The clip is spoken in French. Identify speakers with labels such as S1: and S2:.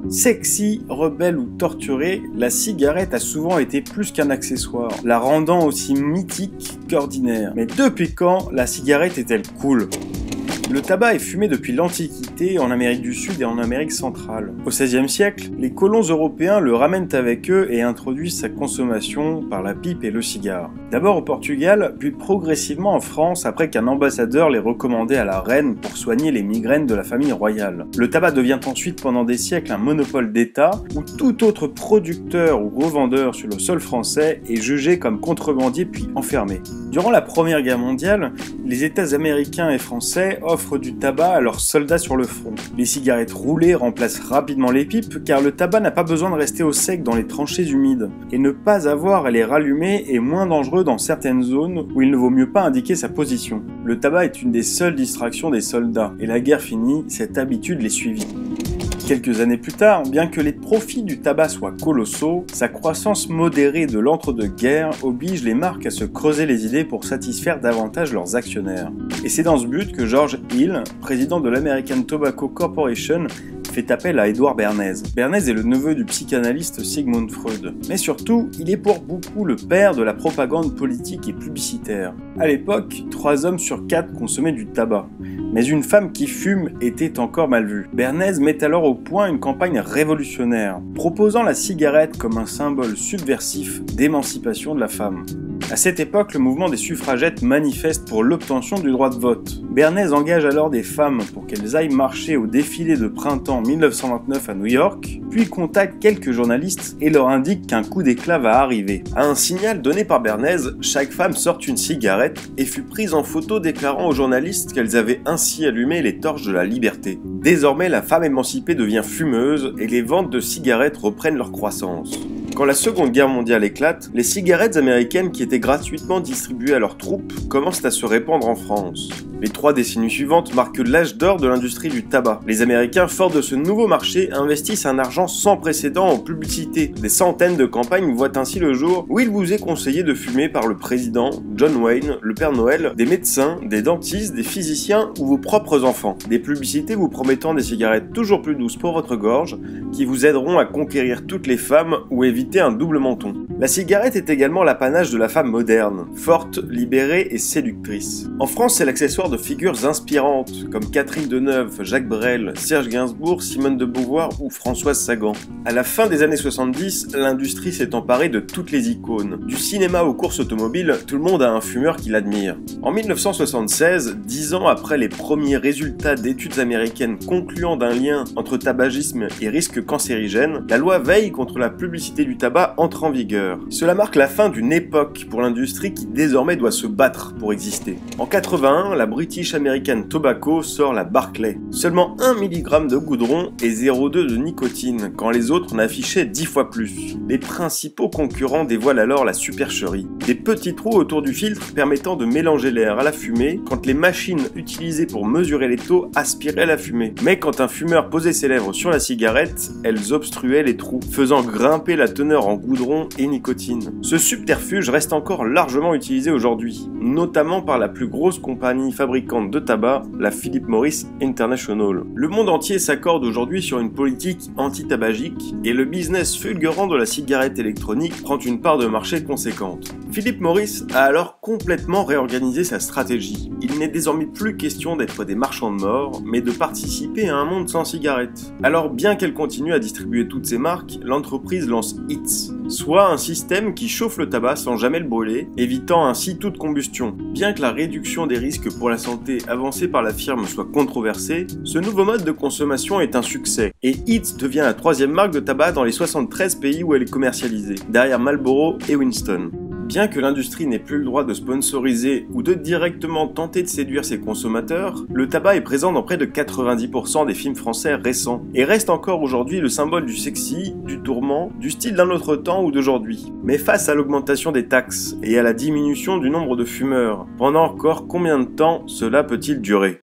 S1: Sexy, rebelle ou torturée, la cigarette a souvent été plus qu'un accessoire, la rendant aussi mythique qu'ordinaire. Mais depuis quand la cigarette est-elle cool ? Le tabac est fumé depuis l'Antiquité en Amérique du Sud et en Amérique centrale. Au XVIe siècle, les colons européens le ramènent avec eux et introduisent sa consommation par la pipe et le cigare. D'abord au Portugal, puis progressivement en France après qu'un ambassadeur l'ait recommandé à la reine pour soigner les migraines de la famille royale. Le tabac devient ensuite pendant des siècles un monopole d'État où tout autre producteur ou revendeur sur le sol français est jugé comme contrebandier puis enfermé. Durant la Première Guerre mondiale, les États américains et français offrent du tabac à leurs soldats sur le front. Les cigarettes roulées remplacent rapidement les pipes car le tabac n'a pas besoin de rester au sec dans les tranchées humides. Et ne pas avoir à les rallumer est moins dangereux dans certaines zones où il ne vaut mieux pas indiquer sa position. Le tabac est une des seules distractions des soldats et la guerre finie, cette habitude les suivit. Quelques années plus tard, bien que les profits du tabac soient colossaux, sa croissance modérée de l'entre-deux-guerres oblige les marques à se creuser les idées pour satisfaire davantage leurs actionnaires. Et c'est dans ce but que George Hill, président de l'American Tobacco Corporation, fait appel à Edward Bernays. Bernays est le neveu du psychanalyste Sigmund Freud. Mais surtout, il est pour beaucoup le père de la propagande politique et publicitaire. À l'époque, 3 hommes sur 4 consommaient du tabac. Mais une femme qui fume était encore mal vue. Bernays met alors au point une campagne révolutionnaire, proposant la cigarette comme un symbole subversif d'émancipation de la femme. À cette époque, le mouvement des suffragettes manifeste pour l'obtention du droit de vote. Bernays engage alors des femmes pour qu'elles aillent marcher au défilé de printemps 1929 à New York, puis contacte quelques journalistes et leur indique qu'un coup d'éclat va arriver. À un signal donné par Bernays, chaque femme sort une cigarette et fut prise en photo déclarant aux journalistes qu'elles avaient ainsi allumé les torches de la liberté. Désormais, la femme émancipée devient fumeuse et les ventes de cigarettes reprennent leur croissance. Quand la Seconde Guerre mondiale éclate, les cigarettes américaines qui étaient gratuitement distribuées à leurs troupes commencent à se répandre en France. Les 3 décennies suivantes marquent l'âge d'or de l'industrie du tabac. Les Américains, forts de ce nouveau marché, investissent un argent sans précédent en publicité. Des centaines de campagnes voient ainsi le jour où il vous est conseillé de fumer par le président, John Wayne, le Père Noël, des médecins, des dentistes, des physiciens ou vos propres enfants. Des publicités vous promettant des cigarettes toujours plus douces pour votre gorge, qui vous aideront à conquérir toutes les femmes ou éviter un double menton. La cigarette est également l'apanage de la femme moderne, forte, libérée et séductrice. En France, c'est l'accessoire de figures inspirantes comme Catherine Deneuve, Jacques Brel, Serge Gainsbourg, Simone de Beauvoir ou Françoise Sagan. À la fin des années 70, l'industrie s'est emparée de toutes les icônes. Du cinéma aux courses automobiles, tout le monde a un fumeur qui l'admire. En 1976, 10 ans après les premiers résultats d'études américaines concluant d'un lien entre tabagisme et risques cancérigènes, la loi Veil contre la publicité du tabac entre en vigueur. Cela marque la fin d'une époque pour l'industrie qui désormais doit se battre pour exister. En 81, la British American Tobacco sort la Barclay. Seulement 1 mg de goudron et 0,2 de nicotine, quand les autres n'affichaient 10 fois plus. Les principaux concurrents dévoilent alors la supercherie. Des petits trous autour du filtre permettant de mélanger l'air à la fumée quand les machines utilisées pour mesurer les taux aspiraient la fumée. Mais quand un fumeur posait ses lèvres sur la cigarette, elles obstruaient les trous, faisant grimper la teneur en goudron et nicotine. Ce subterfuge reste encore largement utilisé aujourd'hui, notamment par la plus grosse compagnie fabricante de tabac, la Philip Morris International. Le monde entier s'accorde aujourd'hui sur une politique anti-tabagique et le business fulgurant de la cigarette électronique prend une part de marché conséquente. Philip Morris a alors complètement réorganisé sa stratégie. Il n'est désormais plus question d'être des marchands de mort, mais de participer à un monde sans cigarettes. Alors bien qu'elle continue à distribuer toutes ses marques, l'entreprise lance HEETS, soit un système qui chauffe le tabac sans jamais le brûler, évitant ainsi toute combustion. Bien que la réduction des risques pour la santé avancée par la firme soit controversée, ce nouveau mode de consommation est un succès, et HEETS devient la 3e marque de tabac dans les 73 pays où elle est commercialisée, derrière Marlboro et Winston. Bien que l'industrie n'ait plus le droit de sponsoriser ou de directement tenter de séduire ses consommateurs, le tabac est présent dans près de 90% des films français récents et reste encore aujourd'hui le symbole du sexy, du tourment, du style d'un autre temps ou d'aujourd'hui. Mais face à l'augmentation des taxes et à la diminution du nombre de fumeurs, pendant encore combien de temps cela peut-il durer ?